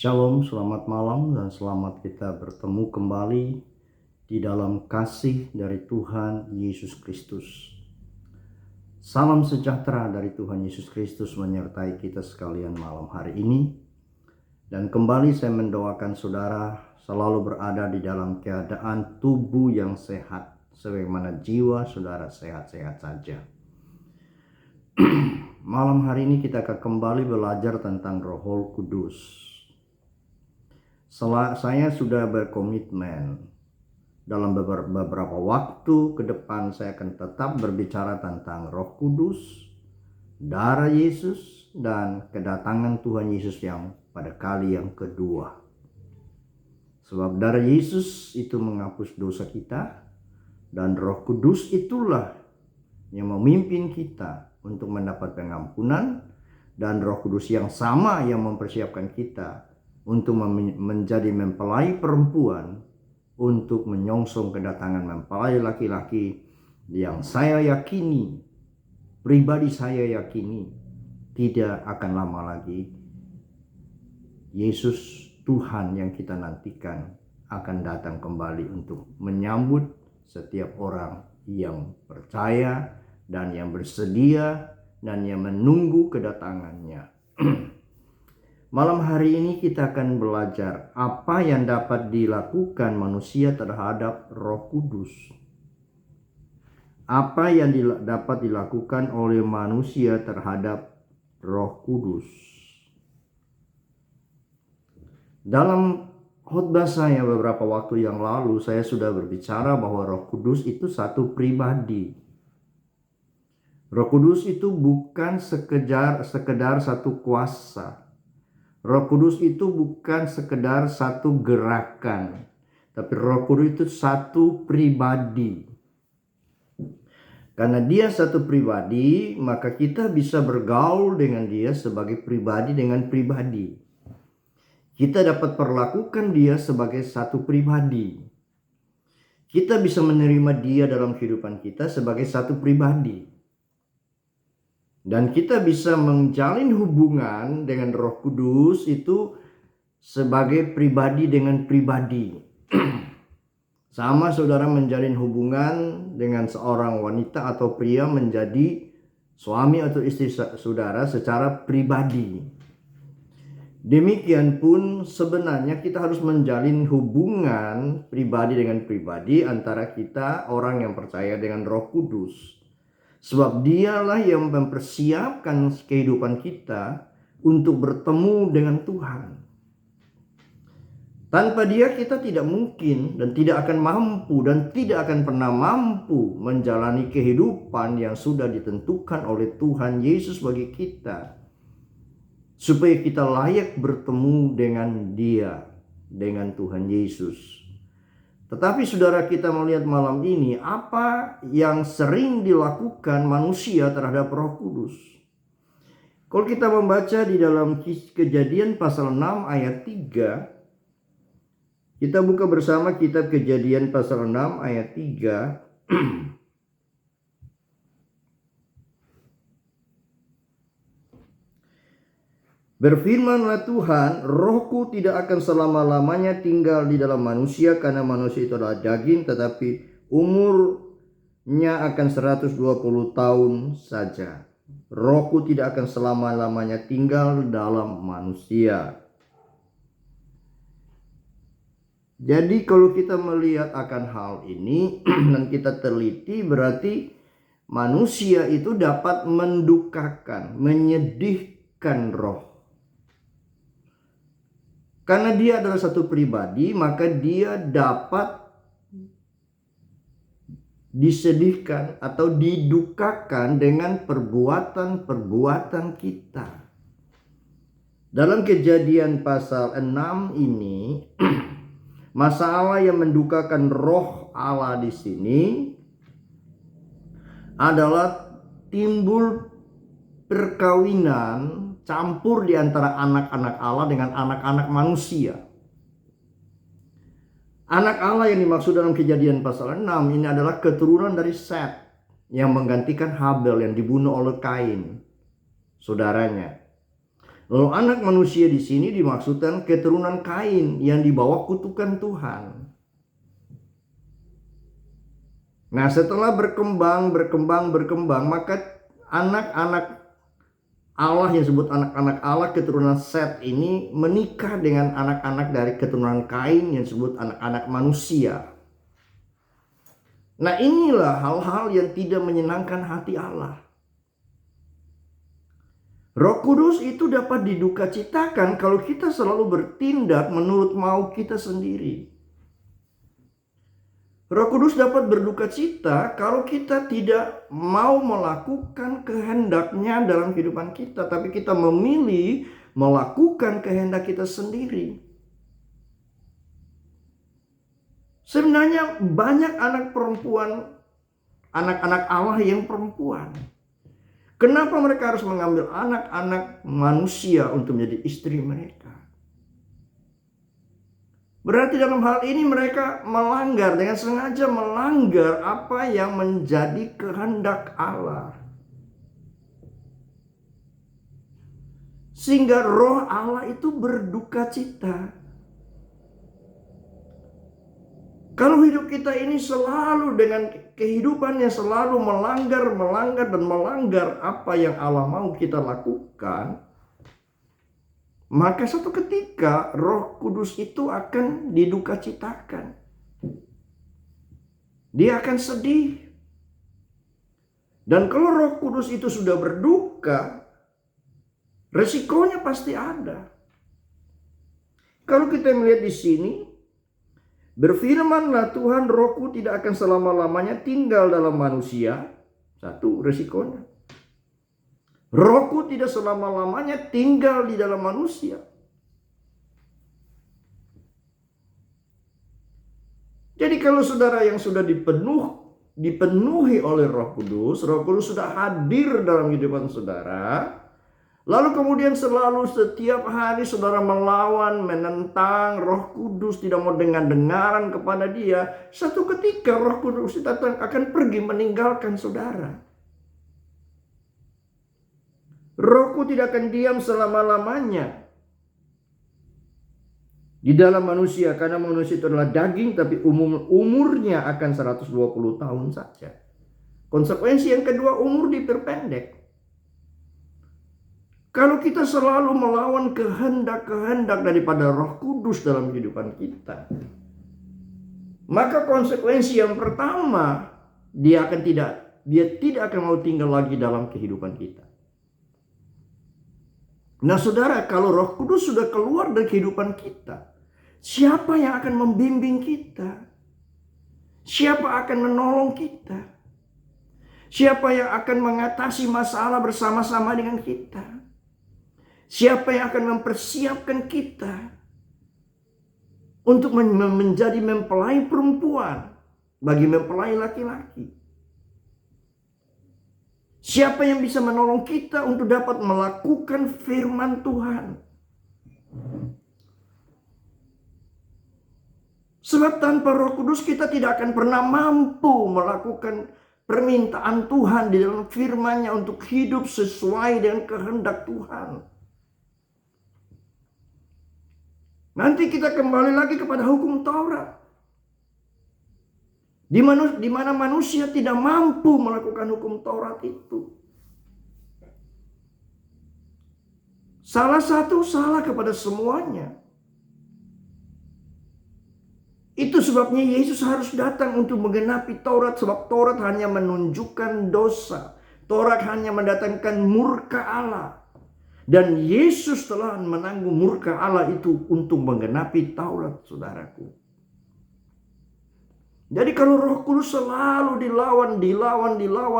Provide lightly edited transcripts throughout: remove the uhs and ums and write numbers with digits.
Shalom, selamat malam dan selamat kita bertemu kembali di dalam kasih dari Tuhan Yesus Kristus. Salam sejahtera dari Tuhan Yesus Kristus menyertai kita sekalian malam hari ini. Dan kembali saya mendoakan saudara selalu berada di dalam keadaan tubuh yang sehat, sebagaimana jiwa saudara sehat-sehat saja. Malam hari ini kita akan kembali belajar tentang Roh Kudus. Saya sudah berkomitmen dalam beberapa waktu ke depan saya akan tetap berbicara tentang Roh Kudus, darah Yesus, dan kedatangan Tuhan Yesus yang pada kali yang kedua. Sebab darah Yesus itu menghapus dosa kita, dan Roh Kudus itulah yang memimpin kita untuk mendapat pengampunan, dan Roh Kudus yang sama yang mempersiapkan kita untuk menjadi mempelai perempuan, untuk menyongsong kedatangan mempelai laki-laki yang saya yakini, pribadi saya yakini, tidak akan lama lagi Yesus Tuhan yang kita nantikan akan datang kembali untuk menyambut setiap orang yang percaya dan yang bersedia dan yang menunggu kedatangannya. Malam hari ini kita akan belajar apa yang dapat dilakukan manusia terhadap Roh Kudus. Apa yang dapat dilakukan oleh manusia terhadap Roh Kudus. Dalam khotbah saya beberapa waktu yang lalu saya sudah berbicara bahwa Roh Kudus itu satu pribadi. Roh Kudus itu bukan sekedar satu kuasa. Roh Kudus itu bukan sekedar satu gerakan, tapi Roh Kudus itu satu pribadi. Karena dia satu pribadi, maka kita bisa bergaul dengan dia sebagai pribadi dengan pribadi. Kita dapat perlakukan dia sebagai satu pribadi. Kita bisa menerima dia dalam kehidupan kita sebagai satu pribadi. Dan kita bisa menjalin hubungan dengan Roh Kudus itu sebagai pribadi dengan pribadi. Sama saudara menjalin hubungan dengan seorang wanita atau pria menjadi suami atau istri saudara secara pribadi. Demikian pun sebenarnya kita harus menjalin hubungan pribadi dengan pribadi antara kita orang yang percaya dengan Roh Kudus. Sebab dialah yang mempersiapkan kehidupan kita untuk bertemu dengan Tuhan. Tanpa dia kita tidak mungkin dan tidak akan mampu dan tidak akan pernah mampu menjalani kehidupan yang sudah ditentukan oleh Tuhan Yesus bagi kita. Supaya kita layak bertemu dengan dia, dengan Tuhan Yesus. Tetapi saudara kita melihat malam ini apa yang sering dilakukan manusia terhadap Roh Kudus. Kalau kita membaca di dalam Kejadian pasal 6 ayat 3. Kita buka bersama kitab Kejadian pasal 6 ayat 3. Berfirmanlah Tuhan, rohku tidak akan selama-lamanya tinggal di dalam manusia karena manusia itu adalah daging, tetapi umurnya akan 120 tahun saja. Rohku tidak akan selama-lamanya tinggal dalam manusia. Jadi kalau kita melihat akan hal ini dan kita teliti, berarti manusia itu dapat mendukakan, menyedihkan roh. Karena dia adalah satu pribadi, maka dia dapat disedihkan atau didukakan dengan perbuatan-perbuatan kita. Dalam Kejadian pasal 6 ini, masalah yang mendukakan roh Allah di sini adalah timbul perkawinan campur di antara anak-anak Allah dengan anak-anak manusia. Anak Allah yang dimaksud dalam Kejadian pasal 6 ini adalah keturunan dari Set yang menggantikan Habel yang dibunuh oleh Kain, saudaranya. Lalu anak manusia di sini dimaksudkan keturunan Kain yang dibawa kutukan Tuhan. Nah, setelah berkembang, maka anak-anak Allah yang disebut anak-anak Allah keturunan Set ini menikah dengan anak-anak dari keturunan Kain yang disebut anak-anak manusia. Nah, inilah hal-hal yang tidak menyenangkan hati Allah. Roh Kudus itu dapat didukacitakan kalau kita selalu bertindak menurut mau kita sendiri. Roh Kudus dapat berdukacita kalau kita tidak mau melakukan kehendaknya dalam kehidupan kita, tapi kita memilih melakukan kehendak kita sendiri. Sebenarnya banyak anak-anak Allah yang perempuan. Kenapa mereka harus mengambil anak-anak manusia untuk menjadi istri mereka? Berarti dalam hal ini mereka melanggar, dengan sengaja melanggar apa yang menjadi kehendak Allah. Sehingga roh Allah itu berduka cita. Kalau hidup kita ini selalu dengan kehidupannya selalu melanggar apa yang Allah mau kita lakukan, maka suatu ketika Roh Kudus itu akan didukacitakan. Dia akan sedih. Dan kalau Roh Kudus itu sudah berduka, resikonya pasti ada. Kalau kita melihat di sini, berfirmanlah Tuhan, Rohku tidak akan selama-lamanya tinggal dalam manusia. Satu resikonya. Rohku tidak selama-lamanya tinggal di dalam manusia. Jadi kalau saudara yang sudah dipenuhi oleh Roh Kudus sudah hadir dalam kehidupan saudara, lalu kemudian selalu setiap hari saudara melawan, menentang Roh Kudus, tidak mau dengar-dengaran kepada dia, satu ketika Roh Kudus datang akan pergi meninggalkan saudara. Rohku tidak akan diam selama-lamanya di dalam manusia, karena manusia itu adalah daging, tapi umurnya akan 120 tahun saja. Konsekuensi yang kedua, umur diperpendek. Kalau kita selalu melawan kehendak-kehendak daripada Roh Kudus dalam kehidupan kita, maka konsekuensi yang pertama, dia tidak akan mau tinggal lagi dalam kehidupan kita. Nah saudara, kalau Roh Kudus sudah keluar dari kehidupan kita, siapa yang akan membimbing kita? Siapa akan menolong kita? Siapa yang akan mengatasi masalah bersama-sama dengan kita? Siapa yang akan mempersiapkan kita untuk menjadi mempelai perempuan bagi mempelai laki-laki? Siapa yang bisa menolong kita untuk dapat melakukan firman Tuhan? Sebab tanpa Roh Kudus kita tidak akan pernah mampu melakukan permintaan Tuhan di dalam firman-Nya untuk hidup sesuai dengan kehendak Tuhan. Nanti kita kembali lagi kepada hukum Taurat. Di mana manusia tidak mampu melakukan hukum Taurat itu. Salah satu salah kepada semuanya. Itu sebabnya Yesus harus datang untuk menggenapi Taurat. Sebab Taurat hanya menunjukkan dosa. Taurat hanya mendatangkan murka Allah. Dan Yesus telah menanggung murka Allah itu untuk menggenapi Taurat, saudaraku. Jadi kalau Roh Kudus selalu dilawan,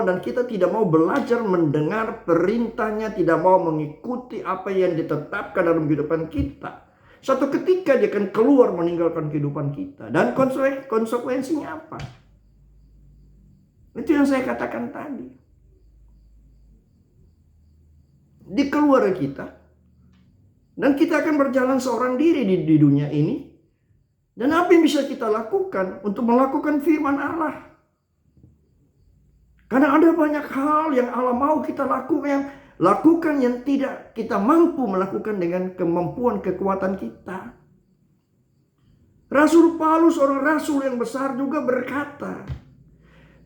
dan kita tidak mau belajar mendengar perintahnya, tidak mau mengikuti apa yang ditetapkan dalam kehidupan kita, suatu ketika dia akan keluar meninggalkan kehidupan kita. Dan konsekuensinya apa? Itu yang saya katakan tadi. Dikeluar kita, dan kita akan berjalan seorang diri di dunia ini. Dan apa yang bisa kita lakukan untuk melakukan firman Allah? Karena ada banyak hal yang Allah mau kita lakukan, yang Lakukan yang tidak kita mampu melakukan dengan kemampuan kekuatan kita. Rasul Paulus, orang rasul yang besar, juga berkata,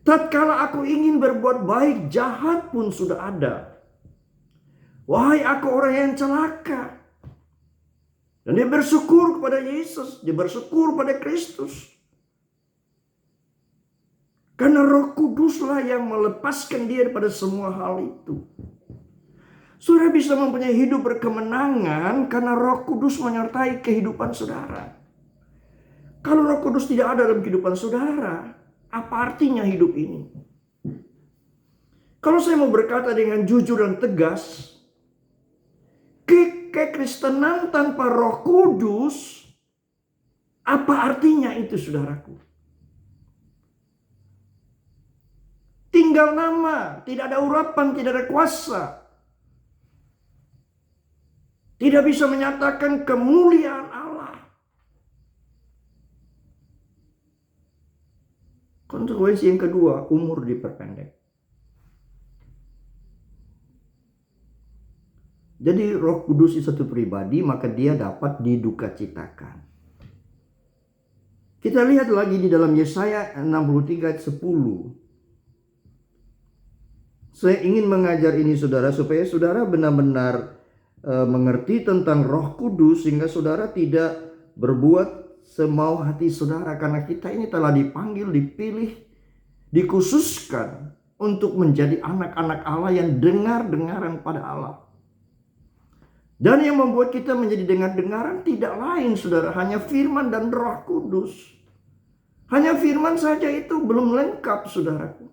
tatkala aku ingin berbuat baik, jahat pun sudah ada. Wahai aku orang yang celaka. Dan dia bersyukur kepada Yesus, dia bersyukur pada Kristus. Karena Roh Kuduslah yang melepaskan dia daripada semua hal itu. Saudara bisa mempunyai hidup berkemenangan karena Roh Kudus menyertai kehidupan saudara. Kalau Roh Kudus tidak ada dalam kehidupan saudara, apa artinya hidup ini? Kalau saya mau berkata dengan jujur dan tegas, kekristenan tanpa Roh Kudus, apa artinya itu, saudaraku? Tinggal nama, tidak ada urapan, tidak ada kuasa. Tidak bisa menyatakan kemuliaan Allah. Konsekuensi yang kedua, umur diperpendek. Jadi Roh Kudus itu satu pribadi, maka dia dapat didukacitakan. Kita lihat lagi di dalam Yesaya 63 ayat 10. Saya ingin mengajar ini saudara, supaya saudara benar-benar mengerti tentang Roh Kudus, sehingga saudara tidak berbuat semau hati saudara. Karena kita ini telah dipanggil, dipilih, dikhususkan untuk menjadi anak-anak Allah yang dengar-dengaran pada Allah. Dan yang membuat kita menjadi dengar-dengaran tidak lain, saudara, hanya firman dan Roh Kudus. Hanya firman saja itu belum lengkap, saudaraku.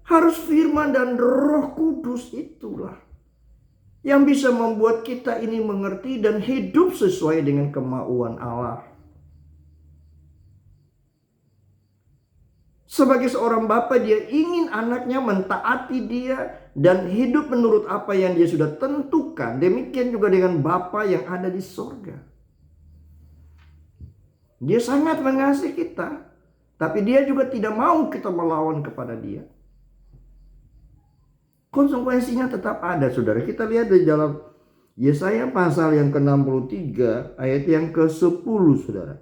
Harus firman dan Roh Kudus itulah yang bisa membuat kita ini mengerti dan hidup sesuai dengan kemauan Allah. Sebagai seorang bapa, dia ingin anaknya mentaati dia dan hidup menurut apa yang dia sudah tentukan. Demikian juga dengan Bapa yang ada di sorga. Dia sangat mengasihi kita, tapi dia juga tidak mau kita melawan kepada dia. Konsekuensinya tetap ada, saudara. Kita lihat di dalam Yesaya pasal yang ke-63 ayat yang ke-10, saudara.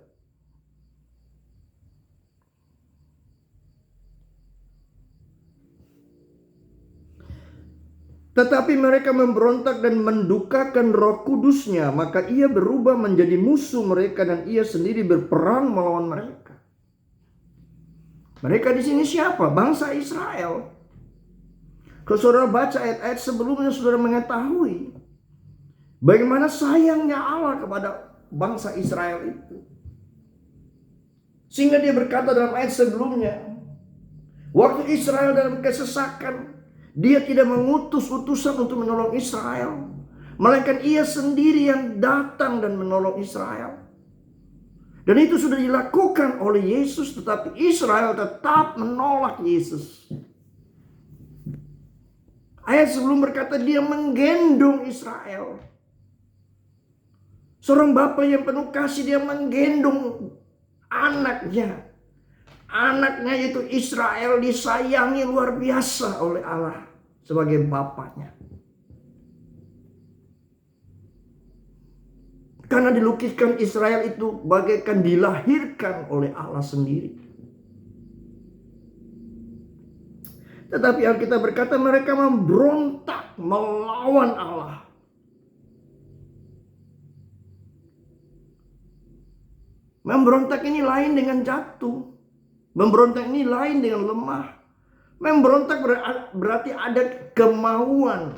Tetapi mereka memberontak dan mendukakan Roh Kudusnya, maka ia berubah menjadi musuh mereka dan ia sendiri berperang melawan mereka. Mereka di sini siapa? Bangsa Israel. Kalau saudara baca ayat-ayat sebelumnya, saudara mengetahui bagaimana sayangnya Allah kepada bangsa Israel itu. Sehingga dia berkata dalam ayat sebelumnya, waktu Israel dalam kesesakan, dia tidak mengutus utusan untuk menolong Israel, melainkan ia sendiri yang datang dan menolong Israel. Dan itu sudah dilakukan oleh Yesus, tetapi Israel tetap menolak Yesus. Ayat sebelum berkata dia menggendong Israel. Seorang bapa yang penuh kasih, dia menggendong anaknya. Anaknya itu Israel disayangi luar biasa oleh Allah sebagai bapaknya. Karena dilukiskan Israel itu bagaikan dilahirkan oleh Allah sendiri. Tetapi Alkitab berkata mereka memberontak melawan Allah. Memberontak ini lain dengan jatuh. Memberontak ini lain dengan lemah. Memberontak berarti ada kemauan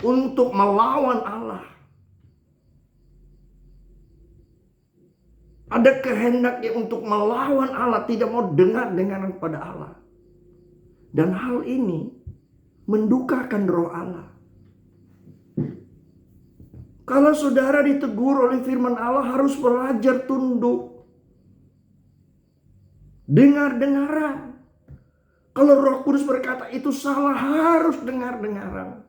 untuk melawan Allah. Ada kehendaknya untuk melawan Allah, tidak mau dengar-dengaran pada Allah. Dan hal ini mendukakan Roh Allah. Kalau saudara ditegur oleh firman Allah, harus belajar tunduk. Dengar-dengaran. Kalau Roh Kudus berkata itu salah, harus dengar-dengaran.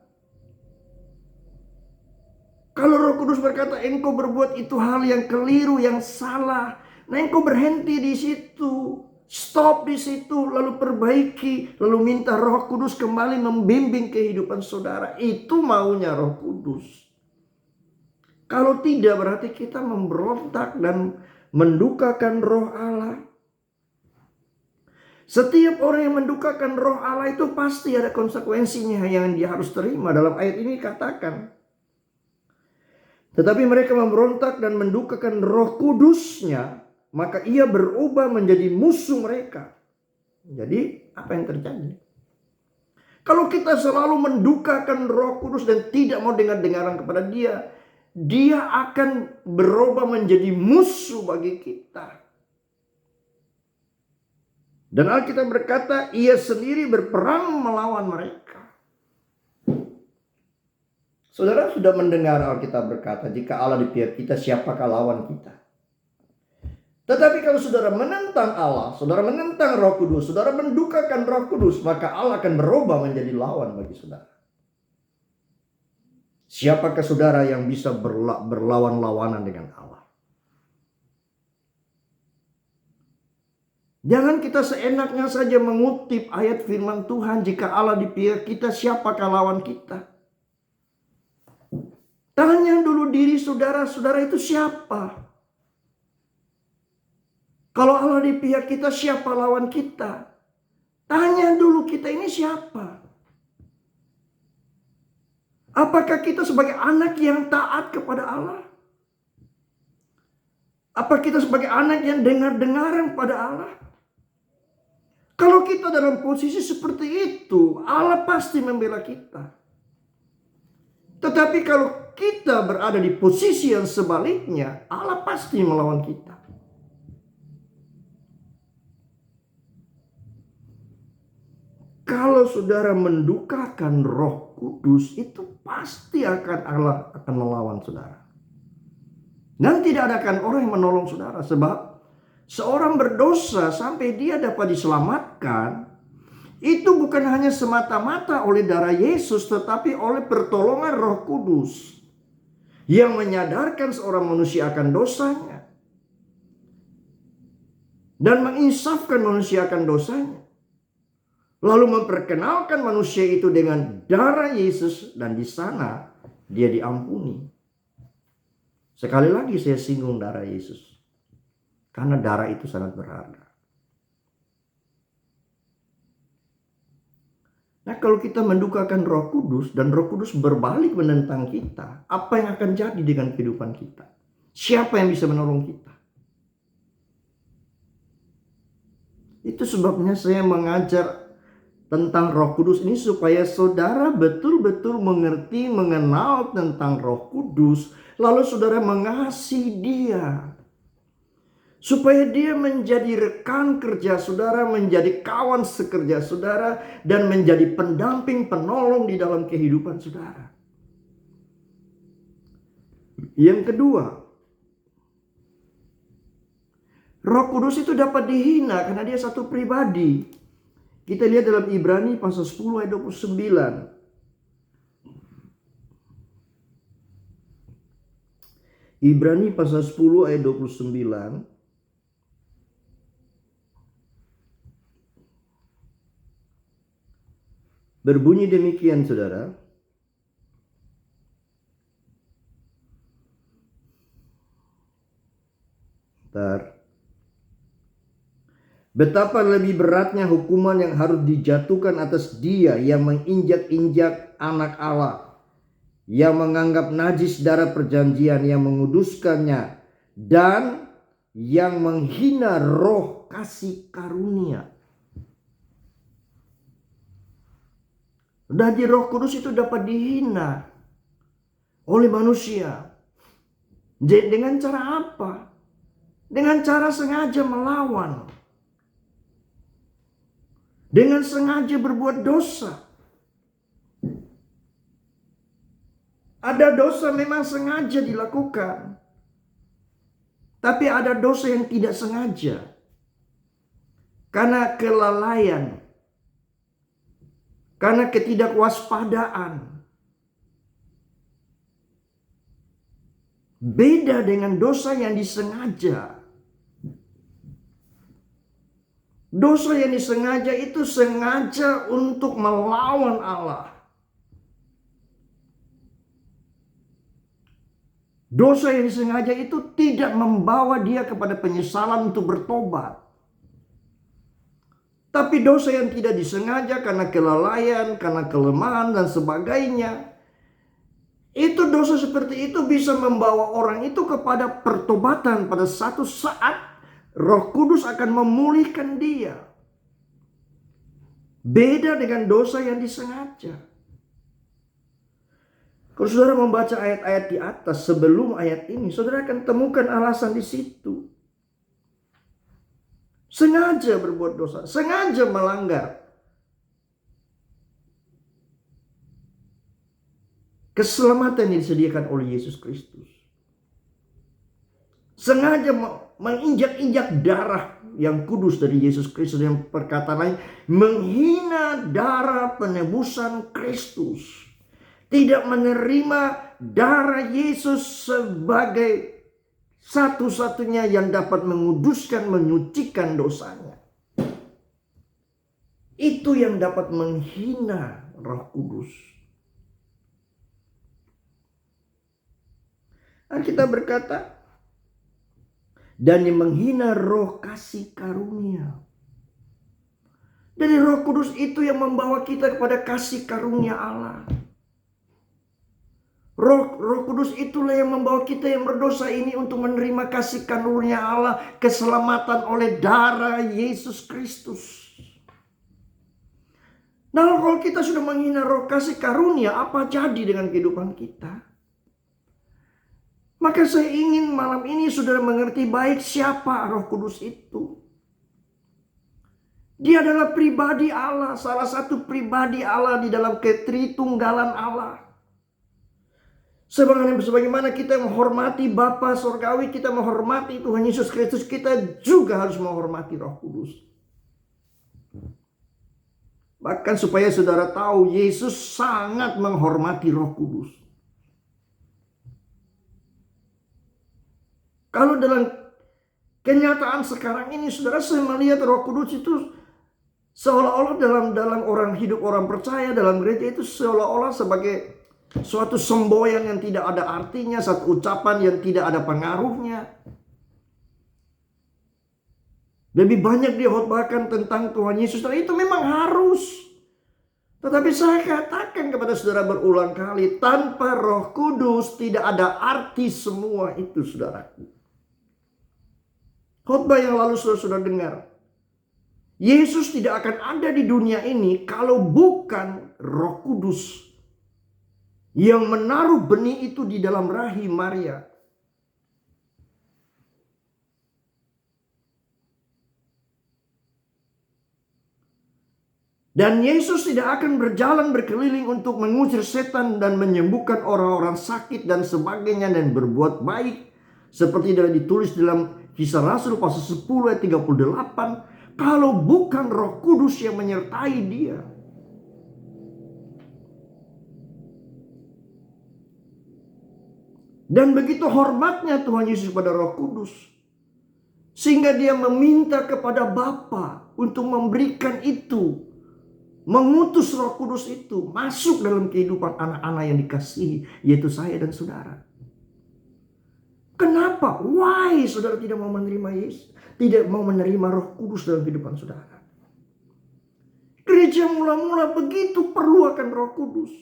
Kalau Roh Kudus berkata engkau berbuat itu hal yang keliru, yang salah, nah engkau berhenti di situ. Stop di situ, lalu perbaiki, lalu minta Roh Kudus kembali membimbing kehidupan saudara. Itu maunya Roh Kudus. Kalau tidak, berarti kita memberontak dan mendukakan Roh Allah. Setiap orang yang mendukakan Roh Allah itu pasti ada konsekuensinya yang dia harus terima. Dalam ayat ini katakan, tetapi mereka memberontak dan mendukakan Roh Kudusnya, maka ia berubah menjadi musuh mereka. Jadi apa yang terjadi? Kalau kita selalu mendukakan Roh Kudus dan tidak mau dengar-dengaran kepada dia, dia akan berubah menjadi musuh bagi kita. Dan Alkitab berkata, ia sendiri berperang melawan mereka. Saudara sudah mendengar Alkitab berkata, jika Allah di pihak kita, siapakah lawan kita? Tetapi kalau saudara menentang Allah, saudara menentang Roh Kudus, saudara mendukakan Roh Kudus, maka Allah akan berubah menjadi lawan bagi saudara. Siapakah saudara yang bisa berlawan-lawanan dengan Allah? Jangan kita seenaknya saja mengutip ayat firman Tuhan, jika Allah di pihak kita, siapakah lawan kita? Tanya dulu diri saudara, saudara itu siapa? Kalau Allah di pihak kita, siapa lawan kita? Tanya dulu, kita ini siapa? Apakah kita sebagai anak yang taat kepada Allah? Apa kita sebagai anak yang dengar-dengaran pada Allah? Kalau kita dalam posisi seperti itu, Allah pasti membela kita. Tetapi kalau kita berada di posisi yang sebaliknya, Allah pasti melawan kita. Kalau saudara mendukakan Roh Kudus, itu pasti Allah akan melawan saudara. Dan tidak ada orang yang menolong saudara, sebab seorang berdosa sampai dia dapat diselamatkan, itu bukan hanya semata-mata oleh darah Yesus, tetapi oleh pertolongan Roh Kudus yang menyadarkan seorang manusia akan dosanya dan menginsafkan manusia akan dosanya, lalu memperkenalkan manusia itu dengan darah Yesus, dan di sana dia diampuni. Sekali lagi saya singgung darah Yesus, karena darah itu sangat berharga. Nah, kalau kita mendukakan Roh Kudus dan Roh Kudus berbalik menentang kita, apa yang akan jadi dengan kehidupan kita? Siapa yang bisa menolong kita? Itu sebabnya saya mengajar tentang Roh Kudus ini, supaya saudara betul-betul mengerti, mengenal tentang Roh Kudus, lalu saudara mengasihi dia, supaya dia menjadi rekan kerja saudara, menjadi kawan sekerja saudara, dan menjadi pendamping, penolong di dalam kehidupan saudara. Yang kedua, Roh Kudus itu dapat dihina karena dia satu pribadi. Kita lihat dalam Ibrani pasal 10 ayat 29. Ibrani pasal 10 ayat 29. Berbunyi demikian, saudara. Betapa lebih beratnya hukuman yang harus dijatuhkan atas dia yang menginjak-injak anak Allah, yang menganggap najis darah perjanjian, yang menguduskannya, dan yang menghina roh kasih karunia. Jadi Roh Kudus itu dapat dihina oleh manusia. Dengan cara apa? Dengan cara sengaja melawan. Dengan sengaja berbuat dosa. Ada dosa memang sengaja dilakukan, tapi ada dosa yang tidak sengaja. Karena kelalaian, karena ketidakwaspadaan. Beda dengan dosa yang disengaja. Dosa yang disengaja itu sengaja untuk melawan Allah. Dosa yang disengaja itu tidak membawa dia kepada penyesalan untuk bertobat. Tapi dosa yang tidak disengaja karena kelalaian, karena kelemahan dan sebagainya, itu dosa seperti itu bisa membawa orang itu kepada pertobatan. Pada satu saat Roh Kudus akan memulihkan dia. Beda dengan dosa yang disengaja. Kalau saudara membaca ayat-ayat di atas sebelum ayat ini, saudara akan temukan alasan di situ. Sengaja berbuat dosa, sengaja melanggar keselamatan yang disediakan oleh Yesus Kristus. Sengaja menginjak-injak darah yang kudus dari Yesus Kristus. Yang perkataan lain, menghina darah penebusan Kristus. Tidak menerima darah Yesus sebagai satu-satunya yang dapat menguduskan, menyucikan dosanya. Itu yang dapat menghina Roh Kudus. Alkitab berkata, dan yang menghina roh kasih karunia. Dari Roh Kudus itu yang membawa kita kepada kasih karunia Allah. Roh Kudus itulah yang membawa kita yang berdosa ini untuk menerima kasih karunia Allah, keselamatan oleh darah Yesus Kristus. Nah, kalau kita sudah menghina roh kasih karunia, apa jadi dengan kehidupan kita? Maka saya ingin malam ini saudara mengerti baik siapa Roh Kudus itu. Dia adalah pribadi Allah, salah satu pribadi Allah di dalam ketritunggalan Allah. Sebagaimana kita menghormati Bapa Sorgawi, kita menghormati Tuhan Yesus Kristus, kita juga harus menghormati Roh Kudus. Bahkan supaya saudara tahu, Yesus sangat menghormati Roh Kudus. Kalau dalam kenyataan sekarang ini, saudara, saya melihat Roh Kudus itu seolah-olah dalam orang hidup orang percaya dalam gereja itu seolah-olah sebagai suatu semboyan yang tidak ada artinya, satu ucapan yang tidak ada pengaruhnya. Lebih banyak dihotbahkan tentang Tuhan Yesus, dan itu memang harus. Tetapi saya katakan kepada saudara berulang kali, tanpa Roh Kudus tidak ada arti semua itu, saudaraku. Khotbah yang lalu sudah dengar. Yesus tidak akan ada di dunia ini kalau bukan Roh Kudus yang menaruh benih itu di dalam rahim Maria. Dan Yesus tidak akan berjalan berkeliling untuk mengusir setan dan menyembuhkan orang-orang sakit dan sebagainya dan berbuat baik. Seperti yang ditulis dalam Kisah Rasul pasal 10 ayat 38. Kalau bukan Roh Kudus yang menyertai dia. Dan begitu hormatnya Tuhan Yesus pada Roh Kudus. Sehingga dia meminta kepada Bapa untuk memberikan itu. Mengutus Roh Kudus itu masuk dalam kehidupan anak-anak yang dikasihi, yaitu saya dan saudara. Kenapa? Why saudara tidak mau menerima Yesus? Tidak mau menerima Roh Kudus dalam kehidupan saudara? Gereja mula-mula begitu perlu akan Roh Kudus.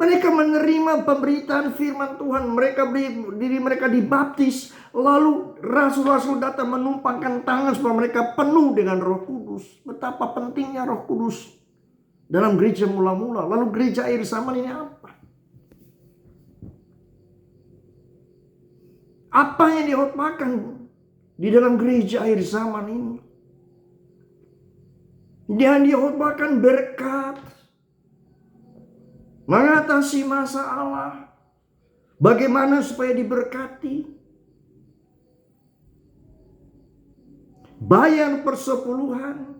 Mereka menerima pemberitaan firman Tuhan. Diri mereka dibaptis. Lalu rasul-rasul datang menumpangkan tangan supaya mereka penuh dengan Roh Kudus. Betapa pentingnya Roh Kudus dalam gereja mula-mula. Lalu gereja akhir zaman ini apa? Apa yang dihotbahkan di dalam gereja akhir zaman ini? Dan dihotbahkan berkat, mengatasi masalah, bagaimana supaya diberkati, bayar persepuluhan,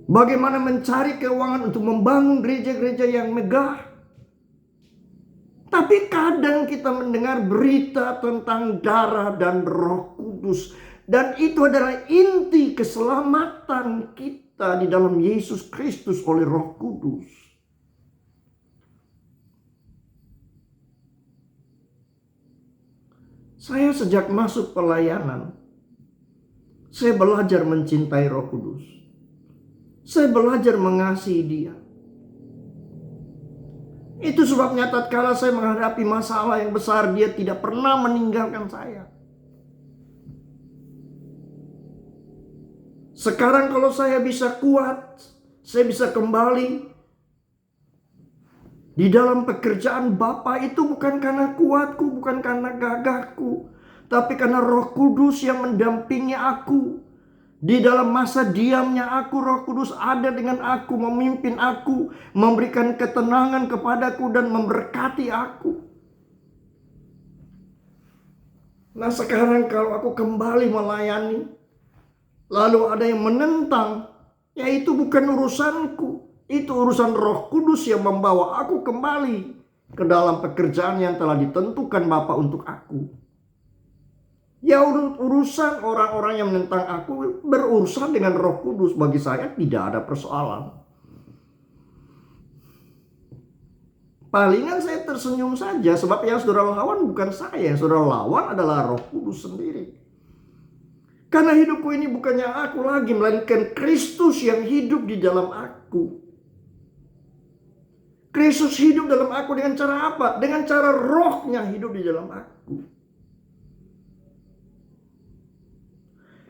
bagaimana mencari keuangan untuk membangun gereja-gereja yang megah. Tapi kadang kita mendengar berita tentang darah dan Roh Kudus. Kudus. Dan itu adalah inti keselamatan kita di dalam Yesus Kristus oleh Roh Kudus. Saya sejak masuk pelayanan, saya belajar mencintai Roh Kudus. Saya belajar mengasihi Dia. Itu sebabnya tatkala saya menghadapi masalah yang besar, Dia tidak pernah meninggalkan saya. Sekarang kalau saya bisa kuat, saya bisa kembali di dalam pekerjaan Bapa, itu bukan karena kuatku, bukan karena gagahku, tapi karena Roh Kudus yang mendampingi aku. Di dalam masa diamnya aku, Roh Kudus ada dengan aku, memimpin aku, memberikan ketenangan kepadaku dan memberkati aku. Nah sekarang kalau aku kembali melayani, lalu ada yang menentang, ya itu bukan urusanku. Itu urusan Roh Kudus yang membawa aku kembali ke dalam pekerjaan yang telah ditentukan Bapa untuk aku. Ya urusan orang-orang yang menentang aku berurusan dengan Roh Kudus. Bagi saya tidak ada persoalan. Palingan saya tersenyum saja, sebab yang saudara lawan bukan saya. Yang saudara lawan adalah Roh Kudus sendiri. Karena hidupku ini bukannya aku lagi, melainkan Kristus yang hidup di dalam aku. Kristus hidup dalam aku dengan cara apa? Dengan cara Rohnya hidup di dalam aku.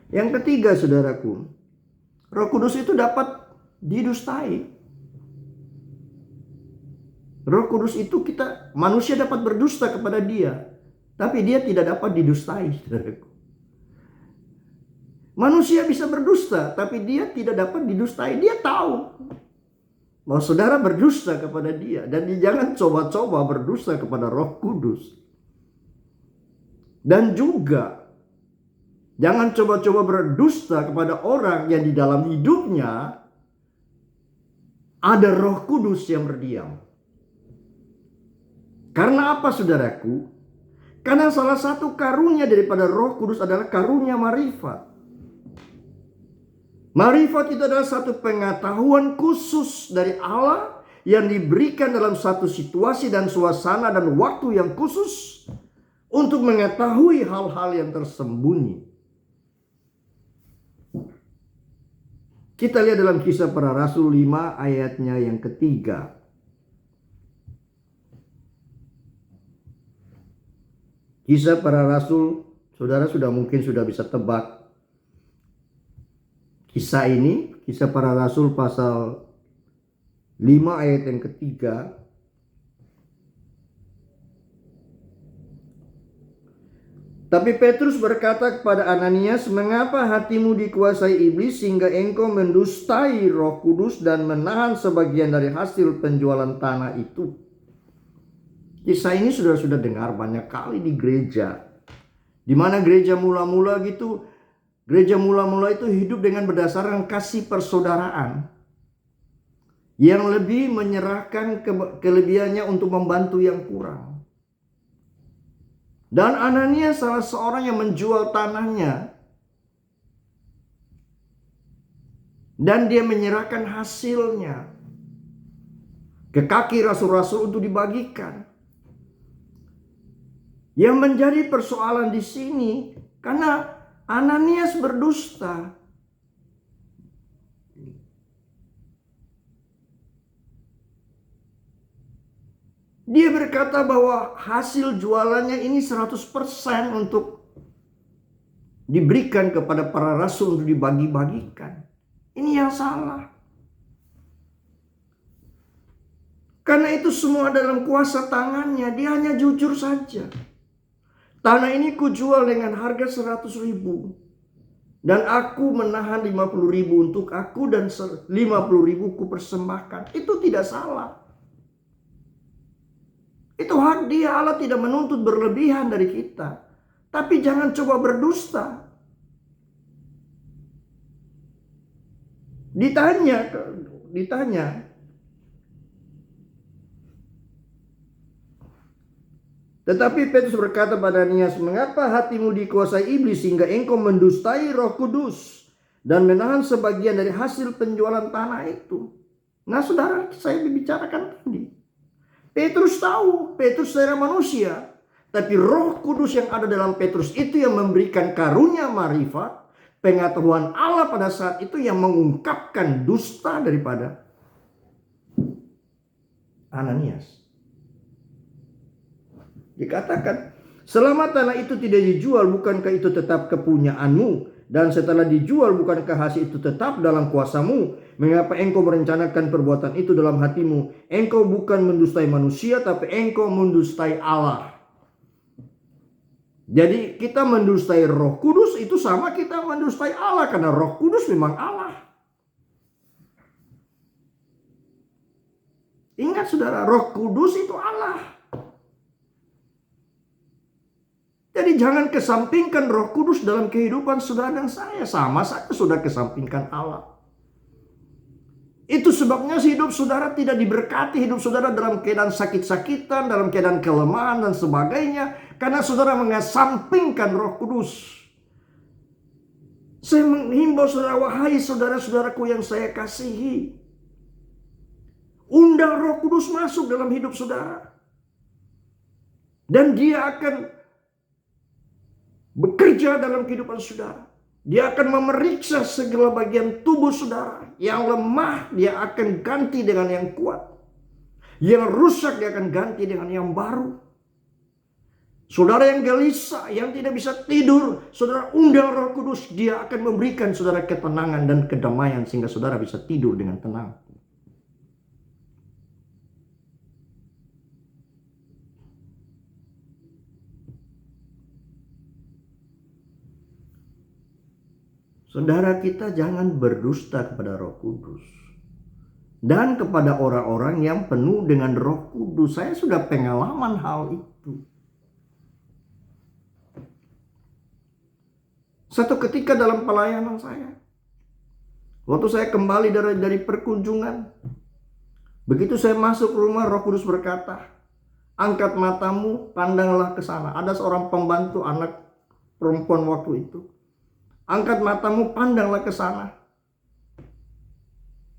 Yang ketiga, saudaraku, Roh Kudus itu dapat didustai. Roh Kudus itu manusia dapat berdusta kepada Dia, tapi Dia tidak dapat didustai, saudaraku. Manusia bisa berdusta, tapi Dia tidak dapat didustai. Dia tahu bahwa saudara berdusta kepada Dia, dan jangan coba-coba berdusta kepada Roh Kudus. Dan juga jangan coba-coba berdusta kepada orang yang di dalam hidupnya ada Roh Kudus yang berdiam. Karena apa, saudaraku? Karena salah satu karunia daripada Roh Kudus adalah karunia marifat. Marifat itu adalah satu pengetahuan khusus dari Allah yang diberikan dalam satu situasi dan suasana dan waktu yang khusus untuk mengetahui hal-hal yang tersembunyi. Kita lihat dalam Kisah Para Rasul 5 ayatnya yang ketiga. Kisah Para Rasul, saudara mungkin sudah bisa tebak kisah ini. Kisah Para Rasul pasal 5 ayat yang ketiga. Tapi Petrus berkata kepada Ananias, "Mengapa hatimu dikuasai iblis sehingga engkau mendustai Roh Kudus dan menahan sebagian dari hasil penjualan tanah itu?" Kisah ini sudah dengar banyak kali di gereja. Di mana gereja mula-mula gitu, gereja mula-mula itu hidup dengan berdasarkan kasih persaudaraan, yang lebih menyerahkan kelebihannya untuk membantu yang kurang. Dan Ananias salah seorang yang menjual tanahnya, dan dia menyerahkan hasilnya ke kaki rasul-rasul untuk dibagikan. Yang menjadi persoalan di sini karena Ananias berdusta. Dia berkata bahwa hasil jualannya ini 100% untuk diberikan kepada para rasul untuk dibagi-bagikan. Ini yang salah. Karena itu semua dalam kuasa tangannya. Dia hanya jujur saja. Tanah ini kujual dengan harga 100.000. Dan aku menahan 50.000 untuk aku dan 50.000 ku persembahkan. Itu tidak salah. Itu hak dia. Allah tidak menuntut berlebihan dari kita. Tapi jangan coba berdusta. Ditanya. Tetapi Petrus berkata pada Ananias, "Mengapa hatimu dikuasai iblis sehingga engkau mendustai Roh Kudus dan menahan sebagian dari hasil penjualan tanah itu?" Nah, saudara, saya bicarakan tadi. Petrus tahu, Petrus secara manusia, tapi Roh Kudus yang ada dalam Petrus itu yang memberikan karunia marifat, pengetahuan Allah pada saat itu yang mengungkapkan dusta daripada Ananias. Dikatakan, "Selama tanah itu tidak dijual, bukankah itu tetap kepunyaanmu? Dan setelah dijual, bukankah hasil itu tetap dalam kuasamu? Mengapa engkau merencanakan perbuatan itu dalam hatimu? Engkau bukan mendustai manusia, tapi engkau mendustai Allah." Jadi kita mendustai Roh Kudus itu sama kita mendustai Allah, karena Roh Kudus memang Allah. Ingat saudara, Roh Kudus itu Allah. Jadi jangan kesampingkan Roh Kudus dalam kehidupan saudara dan saya. Sama saja sudah kesampingkan Allah. Itu sebabnya hidup saudara tidak diberkati. Hidup saudara dalam keadaan sakit-sakitan, dalam keadaan kelemahan dan sebagainya. Karena saudara mengesampingkan Roh Kudus. Saya menghimbau saudara, wahai saudara-saudaraku yang saya kasihi, undang Roh Kudus masuk dalam hidup saudara. Dan dia akan bekerja dalam kehidupan saudara. Dia akan memeriksa segala bagian tubuh saudara. Yang lemah dia akan ganti dengan yang kuat. Yang rusak dia akan ganti dengan yang baru. Saudara yang gelisah, yang tidak bisa tidur, saudara undang Roh Kudus. Dia akan memberikan saudara ketenangan dan kedamaian sehingga saudara bisa tidur dengan tenang. Saudara, kita jangan berdusta kepada Roh Kudus dan kepada orang-orang yang penuh dengan Roh Kudus. Saya sudah pengalaman hal itu. Satu ketika dalam pelayanan saya, waktu saya kembali dari perkunjungan, begitu saya masuk rumah, Roh Kudus berkata, "Angkat matamu, pandanglah ke sana." Ada seorang pembantu anak perempuan waktu itu. "Angkat matamu, pandanglah ke sana."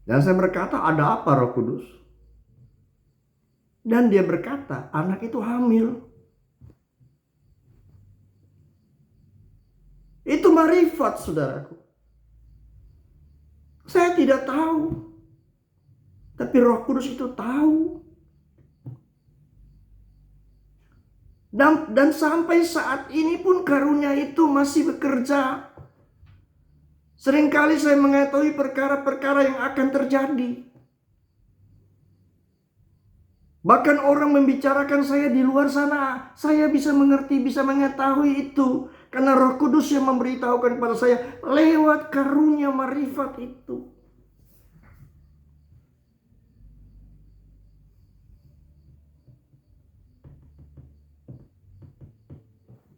Dan saya berkata, "Ada apa, Roh Kudus?" Dan dia berkata, "Anak itu hamil." Itu marifat, saudaraku. Saya tidak tahu, tapi Roh Kudus itu tahu. Dan sampai saat ini pun karunia itu masih bekerja. Seringkali saya mengetahui perkara-perkara yang akan terjadi. Bahkan orang membicarakan saya di luar sana, saya bisa mengerti, bisa mengetahui itu. Karena Roh Kudus yang memberitahukan kepada saya lewat karunia marifat itu.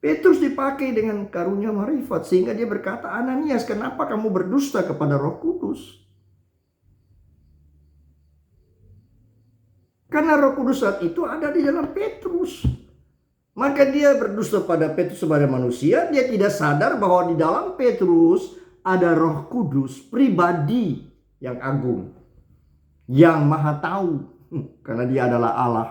Petrus dipakai dengan karunia marifat sehingga dia berkata, "Ananias, kenapa kamu berdusta kepada Roh Kudus?" Karena Roh Kudus saat itu ada di dalam Petrus. Maka dia berdusta pada Petrus sebagai manusia. Dia tidak sadar bahwa di dalam Petrus ada Roh Kudus, pribadi yang agung, yang maha tahu, karena dia adalah Allah.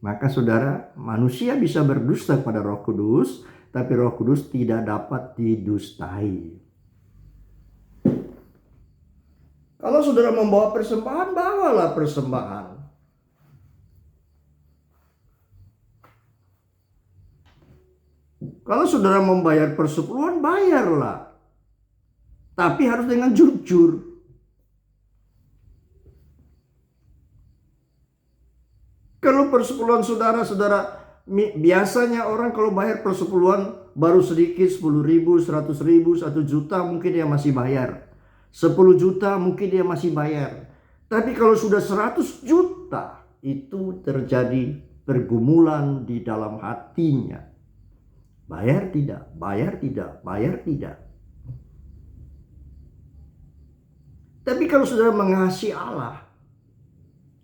Maka saudara, manusia bisa berdusta pada Roh Kudus, tapi Roh Kudus tidak dapat didustai. Kalau saudara membawa persembahan, bawalah persembahan. Kalau saudara membayar persepuluhan, bayarlah. Tapi harus dengan jujur. Kalau persepuluhan saudara, biasanya orang kalau bayar persepuluhan baru sedikit, 10.000, 100.000, 1 juta mungkin dia masih bayar. 10 juta mungkin dia masih bayar. Tapi kalau sudah 100 juta, itu terjadi pergumulan di dalam hatinya. Bayar tidak, bayar tidak, bayar tidak. Tapi kalau saudara mengasihi Allah,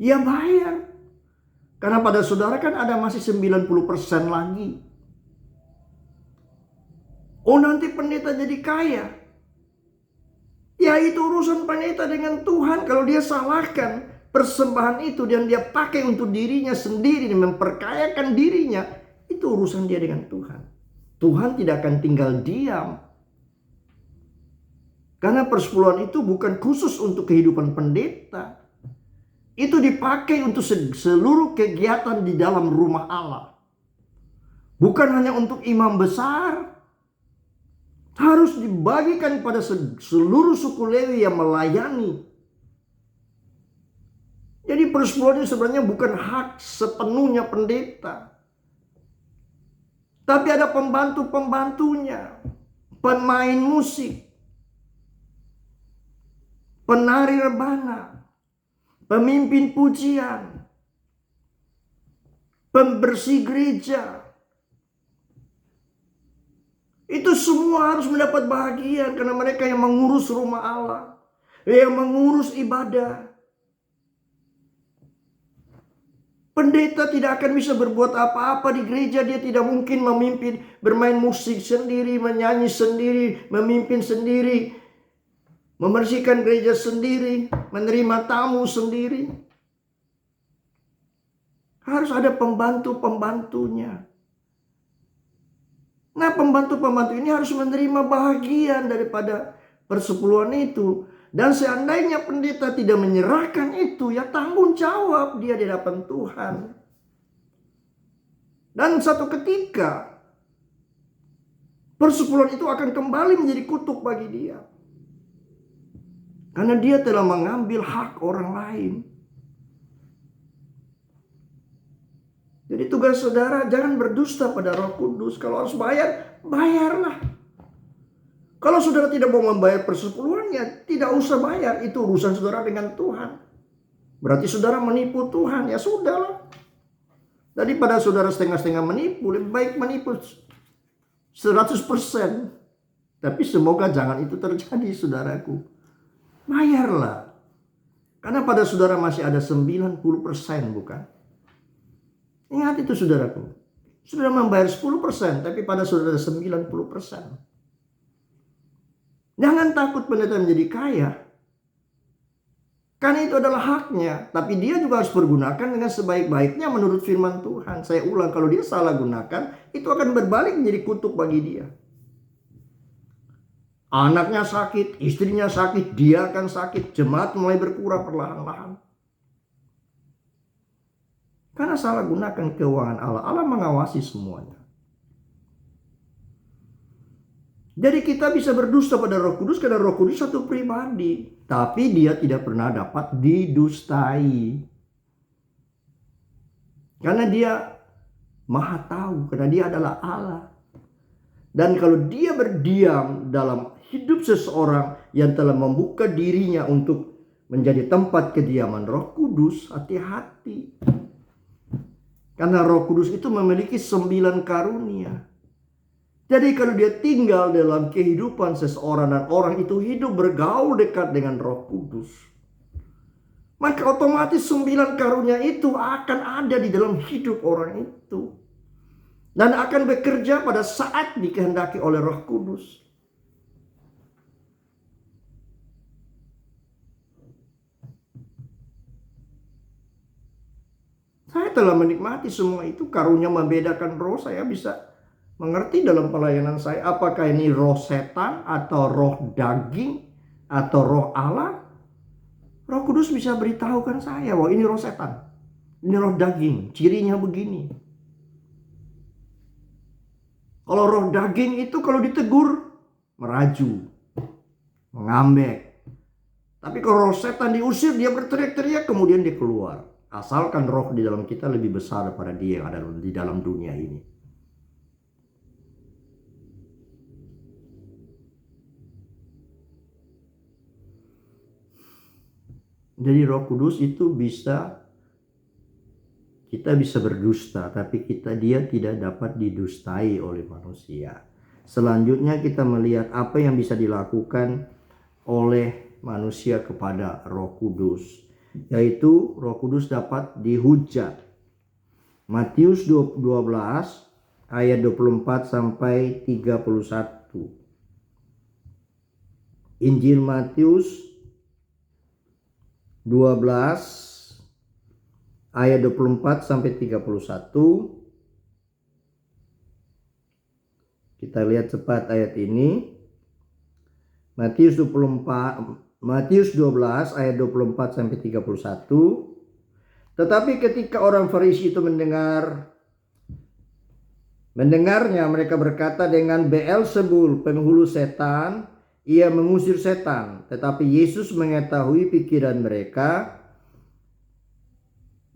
Ya bayar. Karena pada saudara kan ada masih 90% lagi. Oh, nanti pendeta jadi kaya. Ya itu urusan pendeta dengan Tuhan. Kalau dia salahkan persembahan itu dan dia pakai untuk dirinya sendiri dan memperkayakan dirinya, itu urusan dia dengan Tuhan. Tuhan tidak akan tinggal diam. Karena persepuluhan itu bukan khusus untuk kehidupan pendeta. Itu dipakai untuk seluruh kegiatan di dalam rumah Allah. Bukan hanya untuk imam besar. Harus dibagikan pada seluruh suku Lewi yang melayani. Jadi persepuluhan itu sebenarnya bukan hak sepenuhnya pendeta. Tapi ada pembantu-pembantunya. Pemain musik. Penari rebana. Pemimpin pujian. Pembersih gereja. Itu semua harus mendapat bahagian karena mereka yang mengurus rumah Allah, yang mengurus ibadah. Pendeta tidak akan bisa berbuat apa-apa di gereja. Dia tidak mungkin memimpin, bermain musik sendiri, menyanyi sendiri, memimpin sendiri, membersihkan gereja sendiri, menerima tamu sendiri. Harus ada pembantu-pembantunya. Nah, pembantu-pembantu ini harus menerima bahagian daripada persepuluhan itu. Dan seandainya pendeta tidak menyerahkan itu, ya tanggung jawab dia di hadapan Tuhan. Dan satu ketika, persepuluhan itu akan kembali menjadi kutuk bagi dia. Karena dia telah mengambil hak orang lain. Jadi tugas saudara, jangan berdusta pada Roh Kudus. Kalau harus bayar, bayarlah. Kalau saudara tidak mau membayar persepuluhannya, tidak usah bayar. Itu urusan saudara dengan Tuhan. Berarti saudara menipu Tuhan, ya sudahlah. Daripada saudara setengah-setengah menipu, lebih baik menipu 100%. Tapi semoga jangan itu terjadi, saudaraku. Bayarlah. Karena pada saudara masih ada 90%, bukan? Ingat itu, saudaraku. Saudara membayar 10%, tapi pada saudara 90%. Jangan takut pendeta menjadi kaya. Karena itu adalah haknya. Tapi dia juga harus pergunakan dengan sebaik-baiknya menurut firman Tuhan. Saya ulang, kalau dia salah gunakan, itu akan berbalik menjadi kutuk bagi dia. Anaknya sakit, istrinya sakit, dia akan sakit. Jemaat mulai berkurang perlahan-lahan. Karena salah gunakan keuangan Allah. Allah mengawasi semuanya. Jadi kita bisa berdusta pada Roh Kudus karena Roh Kudus satu pribadi. Tapi dia tidak pernah dapat didustai. Karena dia maha tahu. Karena dia adalah Allah. Dan kalau dia berdiam dalam hidup seseorang yang telah membuka dirinya untuk menjadi tempat kediaman Roh Kudus, hati-hati. Karena Roh Kudus itu memiliki 9 karunia. Jadi kalau dia tinggal dalam kehidupan seseorang dan orang itu hidup bergaul dekat dengan Roh Kudus, maka otomatis 9 karunia itu akan ada di dalam hidup orang itu. Dan akan bekerja pada saat dikehendaki oleh Roh Kudus. Saya telah menikmati semua itu. Karunia membedakan roh, saya bisa mengerti dalam pelayanan saya. Apakah ini roh setan atau roh daging atau roh Allah? Roh Kudus bisa beritahukan saya bahwa ini roh setan, ini roh daging, cirinya begini. Kalau roh daging itu kalau ditegur meraju, mengambek. Tapi kalau roh setan diusir, dia berteriak-teriak, kemudian dia keluar. Asalkan roh di dalam kita lebih besar daripada dia yang ada di dalam dunia ini. Jadi Roh Kudus itu kita bisa berdusta, tapi dia tidak dapat didustai oleh manusia. Selanjutnya kita melihat apa yang bisa dilakukan oleh manusia kepada Roh Kudus. yaitu Roh Kudus dapat dihujat. Matius 12 ayat 24 sampai 31. Injil Matius 12 ayat 24 sampai 31. Kita lihat cepat ayat ini. Matius 12 ayat 24 sampai 31. Tetapi ketika orang Farisi itu mendengarnya, mereka berkata, dengan Beelzebul, penghulu setan, ia mengusir setan. Tetapi Yesus mengetahui pikiran mereka,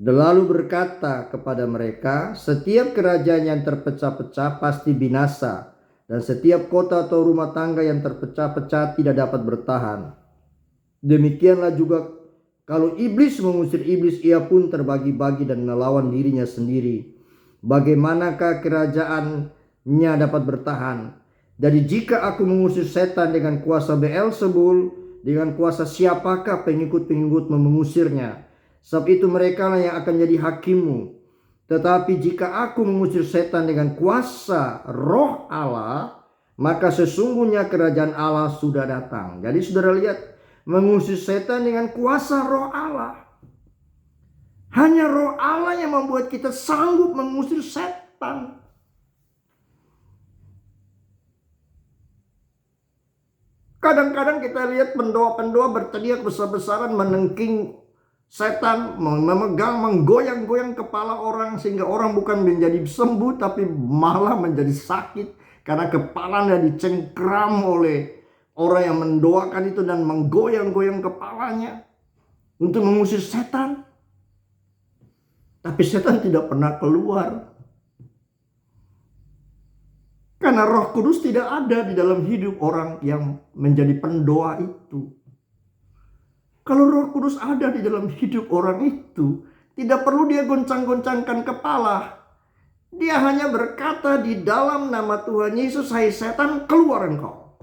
lalu berkata kepada mereka, setiap kerajaan yang terpecah-pecah pasti binasa, dan setiap kota atau rumah tangga yang terpecah-pecah tidak dapat bertahan. Demikianlah juga kalau iblis mengusir iblis, ia pun terbagi-bagi dan melawan dirinya sendiri. Bagaimanakah kerajaannya dapat bertahan? Jadi jika aku mengusir setan dengan kuasa Beelzebul, dengan kuasa siapakah pengikut-pengikutmu mengusirnya? Sebab itu mereka lah yang akan jadi hakimmu. Tetapi jika aku mengusir setan dengan kuasa Roh Allah, maka sesungguhnya kerajaan Allah sudah datang. Jadi saudara lihat, mengusir setan dengan kuasa Roh Allah. Hanya Roh Allah yang membuat kita sanggup mengusir setan. Kadang-kadang kita lihat pendoa-pendoa berteriak besar-besaran menengking setan, menggoyang-goyang kepala orang sehingga orang bukan menjadi sembuh tapi malah menjadi sakit karena kepalanya dicengkram oleh orang yang mendoakan itu dan menggoyang-goyang kepalanya untuk mengusir setan. Tapi setan tidak pernah keluar. Karena Roh Kudus tidak ada di dalam hidup orang yang menjadi pendoa itu. Kalau Roh Kudus ada di dalam hidup orang itu, tidak perlu dia goncang-goncangkan kepala. Dia hanya berkata di dalam nama Tuhan Yesus, hai setan, keluar engkau.